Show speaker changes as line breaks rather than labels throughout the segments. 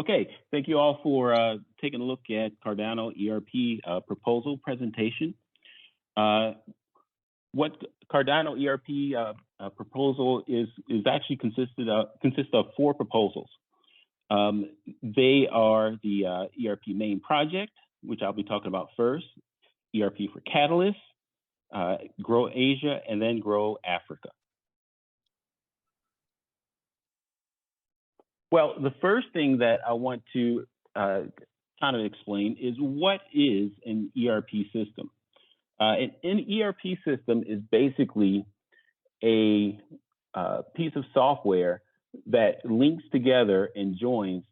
Okay, thank you all for taking a look at Cardano ERP proposal presentation. What Cardano ERP proposal is actually consists of 4 proposals. They are the ERP main project, which I'll be talking about first, ERP for Catalyst, Grow Asia, and then Grow Africa. Well, the first thing that I want to kind of explain is what is an ERP system. An ERP system is basically a piece of software that links together and joins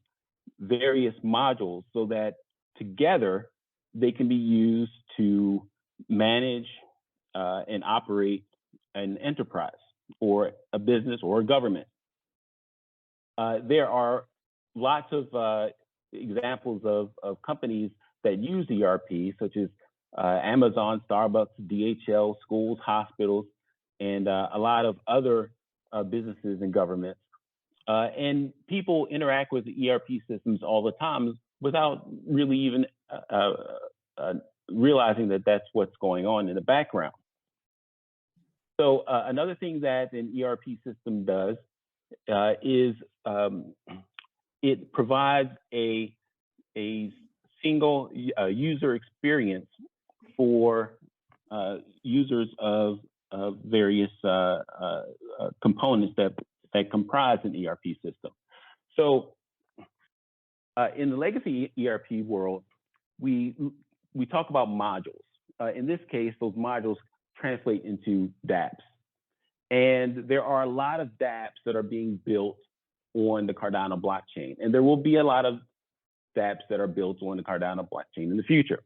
various modules so that together they can be used to manage and operate an enterprise or a business or a government. There are lots of examples of companies that use ERP, such as Amazon, Starbucks, DHL, schools, hospitals, and a lot of other businesses and governments. And people interact with ERP systems all the time without really even realizing that that's what's going on in the background. So another thing that an ERP system does is it provides a single user experience for users of various components that comprise an ERP system. So in the legacy ERP world, we talk about modules. In this case, those modules translate into dApps. And there are a lot of dApps that are being built on the Cardano blockchain. And there will be a lot of dApps that are built on the Cardano blockchain in the future.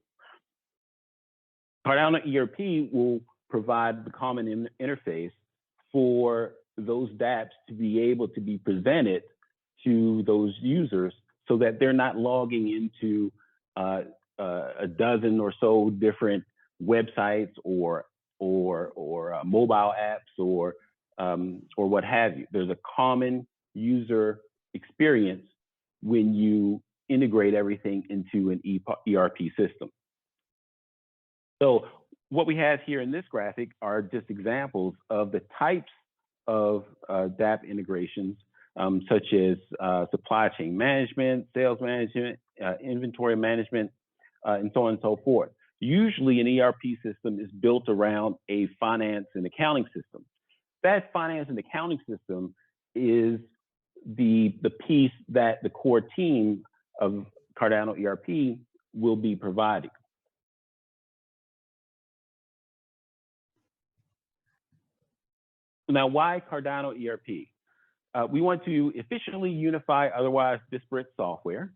Cardano ERP will provide the common interface for those dApps to be able to be presented to those users so that they're not logging into a dozen or so different websites or mobile apps or what have you. There's a common user experience when you integrate everything into an ERP system. So what we have here in this graphic are just examples of the types of dApp integrations, such as supply chain management, sales management, inventory management, and so on and so forth. Usually an ERP system is built around a finance and accounting system. That finance and accounting system is the piece that the core team of Cardano ERP will be providing. Now, why Cardano ERP? We want to efficiently unify otherwise disparate software.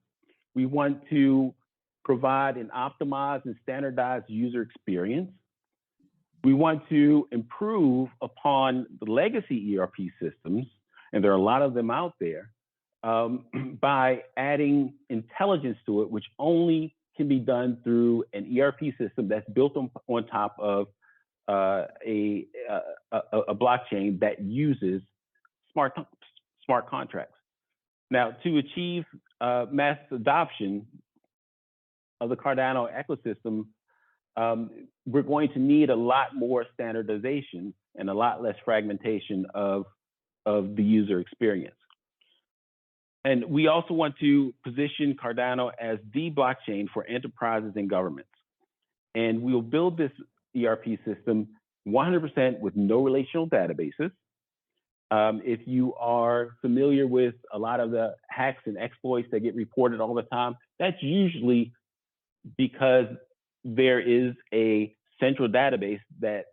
We want to provide an optimized and standardized user experience. We want to improve upon the legacy ERP systems, and there are a lot of them out there, by adding intelligence to it, which only can be done through an ERP system that's built on top of a blockchain that uses smart contracts. Now, to achieve mass adoption of the Cardano ecosystem, we're going to need a lot more standardization and a lot less fragmentation of the user experience. And we also want to position Cardano as the blockchain for enterprises and governments. And we'll build this ERP system 100% with no relational databases. If you are familiar with a lot of the hacks and exploits that get reported all the time, that's usually because there is a central database that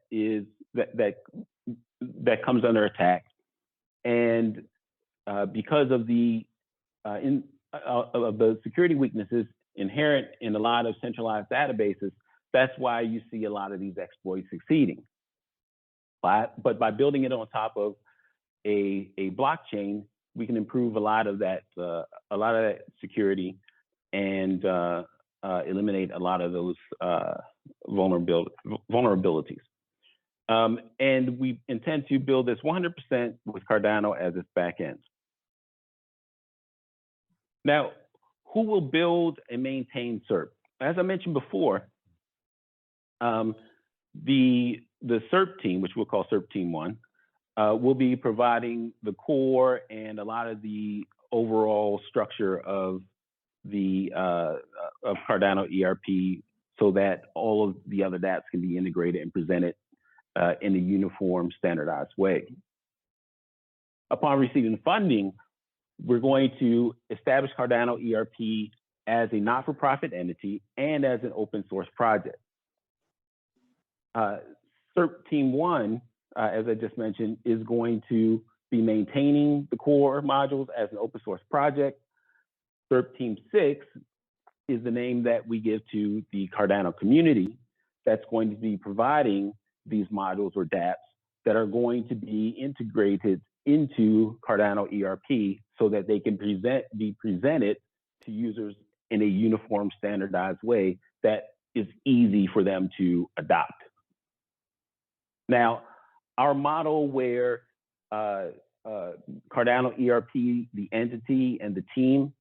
comes under attack, and because of the security weaknesses inherent in a lot of centralized databases, that's why you see a lot of these exploits succeeding. But by building it on top of a blockchain, we can improve a lot of that security and eliminate a lot of those vulnerabilities. And we intend to build this 100% with Cardano as its backend. Now, who will build and maintain SERP? As I mentioned before, the SERP team, which we'll call SERP Team 1, will be providing the core and a lot of the overall structure of the of Cardano ERP, so that all of the other dApps can be integrated and presented in a uniform, standardized way. Upon receiving funding, we're going to establish Cardano ERP as a not-for-profit entity and as an open source project. SERP Team 1, as I just mentioned, is going to be maintaining the core modules as an open source project. SERP Team 6 is the name that we give to the Cardano community that's going to be providing these modules or dApps that are going to be integrated into Cardano ERP so that they can be presented to users in a uniform, standardized way that is easy for them to adopt. Now, our model where Cardano ERP, the entity and the team,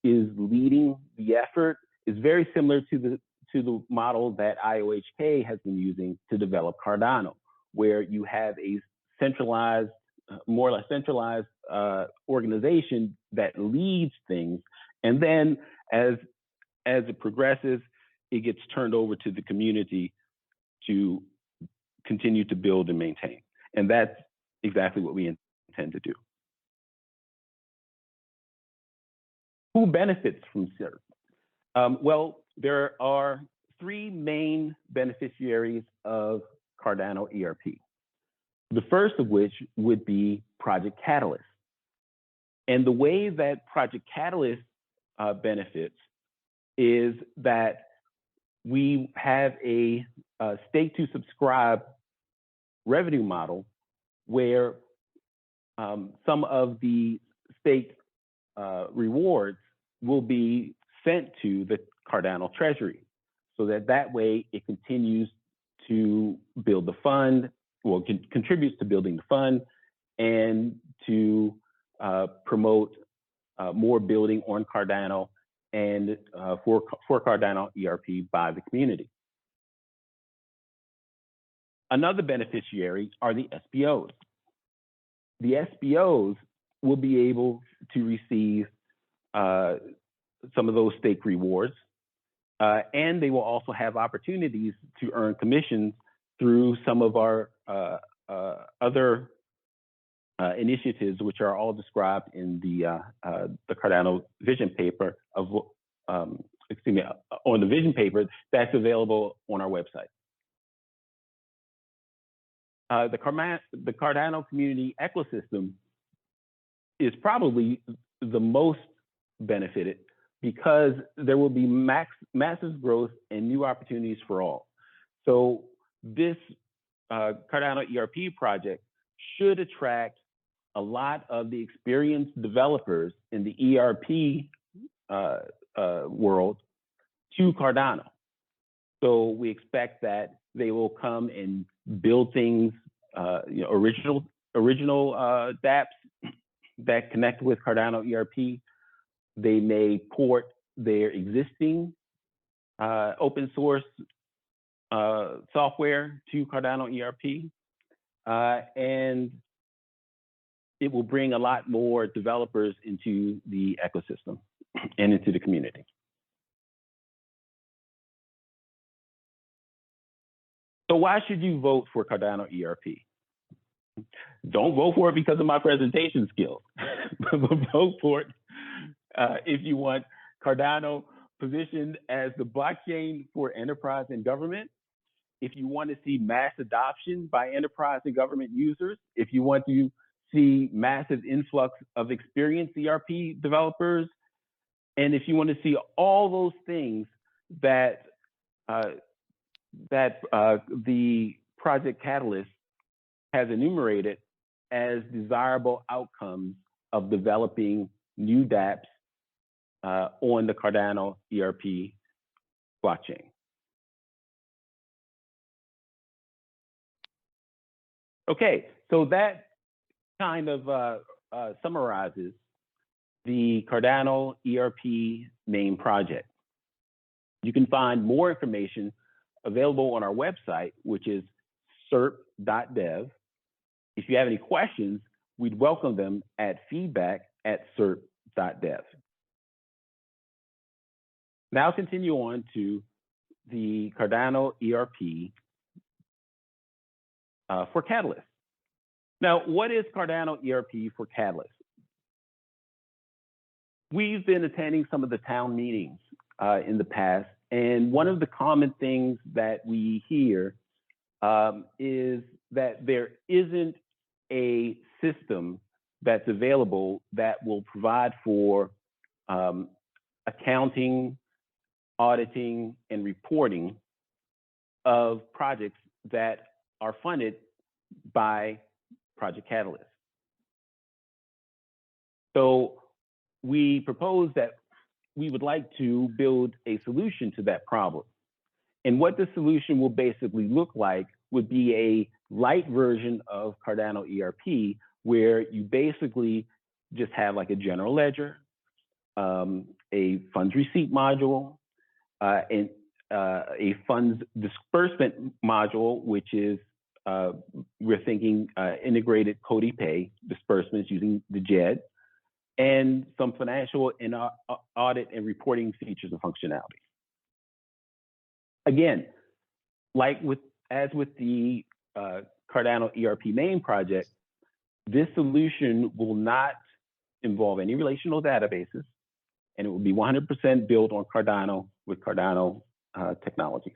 is leading the effort is very similar to the model that IOHK has been using to develop Cardano, where you have a centralized, more or less centralized organization that leads things, and then as it progresses, it gets turned over to the community to continue to build and maintain. And that's exactly what we intend to do. Who benefits from SERP? Well, there are three main beneficiaries of Cardano ERP. The first of which would be Project Catalyst. And the way that Project Catalyst benefits is that we have a stake to subscribe revenue model where some of the stake rewards will be sent to the Cardano treasury, so that way it continues to build the fund, well, contributes to building the fund and to promote more building on Cardano and for Cardano ERP by the community. Another beneficiary are the SPOs. The SPOs will be able to receive some of those stake rewards, and they will also have opportunities to earn commissions through some of our other initiatives, which are all described in the Cardano vision paper on the vision paper that's available on our website. The Cardano community ecosystem is probably the most benefited because there will be massive growth and new opportunities for all. So this Cardano ERP project should attract a lot of the experienced developers in the ERP world to Cardano. So we expect that they will come and build things, original dApps that connect with Cardano ERP. They may port their existing open source software to Cardano ERP, and it will bring a lot more developers into the ecosystem and into the community. So why should you vote for Cardano ERP? Don't vote for it because of my presentation skills, but vote for it if you want Cardano positioned as the blockchain for enterprise and government, if you want to see mass adoption by enterprise and government users, if you want to see massive influx of experienced ERP developers, and if you want to see all those things that the Project Catalyst has enumerated as desirable outcomes of developing new dApps on the Cardano ERP blockchain. Okay, so that kind of summarizes the Cardano ERP main project. You can find more information available on our website, which is serp.dev. If you have any questions, we'd welcome them at feedback@serp.dev. Now continue on to the Cardano ERP for Catalyst. Now, what is Cardano ERP for Catalyst? We've been attending some of the town meetings in the past, and one of the common things that we hear is that there isn't a system that's available that will provide for accounting, auditing, and reporting of projects that are funded by Project Catalyst. So we propose that we would like to build a solution to that problem. And what the solution will basically look like would be a light version of Cardano ERP, where you basically just have like a general ledger, a funds receipt module, and a funds disbursement module, which is we're thinking integrated Cody Pay disbursements using the JED, and some financial and audit and reporting features and functionality. Again, as with the Cardano ERP main project, this solution will not involve any relational databases, and it will be 100% built on Cardano with Cardano technologies.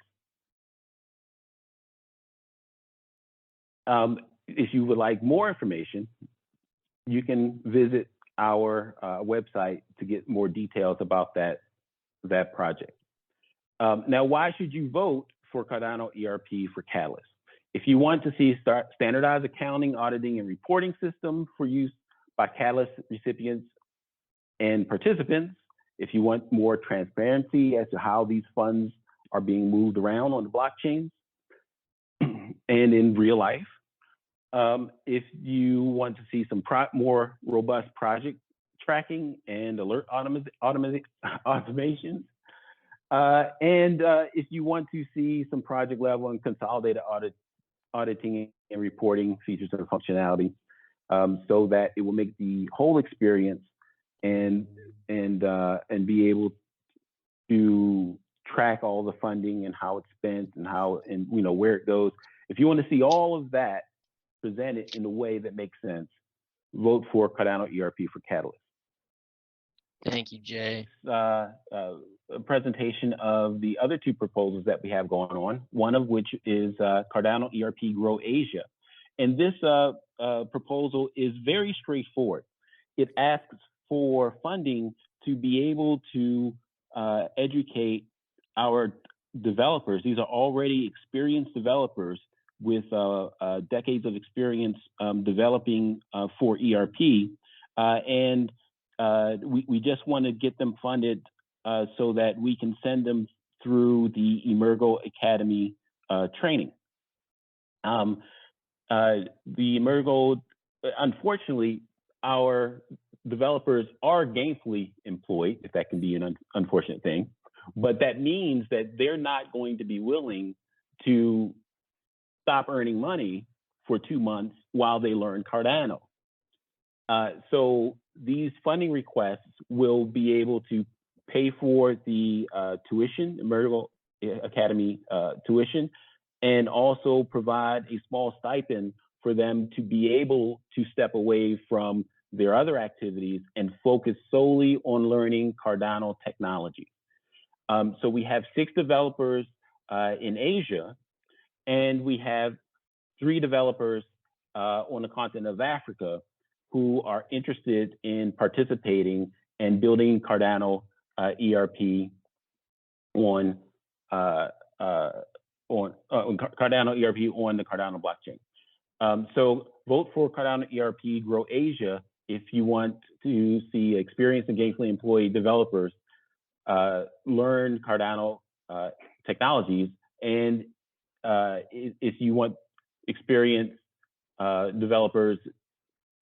If you would like more information, you can visit our website to get more details about that project. Now, why should you vote for Cardano ERP for Catalyst? If you want to see standardized accounting, auditing, and reporting system for use by Catalyst recipients and participants, if you want more transparency as to how these funds are being moved around on the blockchain and in real life, if you want to see some more robust project tracking and alert automations, and if you want to see some project level and consolidated auditing and reporting features and functionality, so that it will make the whole experience and be able to track all the funding and how it's spent and where it goes. If you want to see all of that presented in a way that makes sense, vote for Cardano ERP for Catalyst.
Thank you, Jay.
A presentation of the other two proposals that we have going on, one of which is Cardano ERP Grow Asia. And this proposal is very straightforward. It asks for funding to be able to educate our developers. These are already experienced developers with decades of experience developing for ERP. And we just want to get them funded so that we can send them through the Emergo Academy training. The Emergo, unfortunately, our developers are gainfully employed, if that can be an unfortunate thing, but that means that they're not going to be willing to stop earning money for 2 months while they learn Cardano. So these funding requests will be able to pay for the tuition, Emergo Academy tuition, and also provide a small stipend for them to be able to step away from their other activities and focus solely on learning Cardano technology. So we have 6 developers in Asia, and we have 3 developers on the continent of Africa who are interested in participating and building Cardano ERP on Cardano ERP on the Cardano blockchain. So vote for Cardano ERP Grow Asia if you want to see experienced and gainfully employed developers learn Cardano technologies, and if you want experienced developers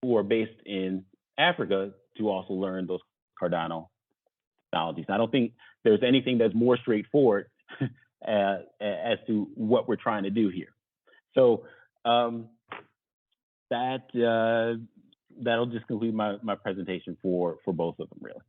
who are based in Africa to also learn those Cardano technologies. I don't think there's anything that's more straightforward as to what we're trying to do here. So that'll just conclude my presentation for both of them, really.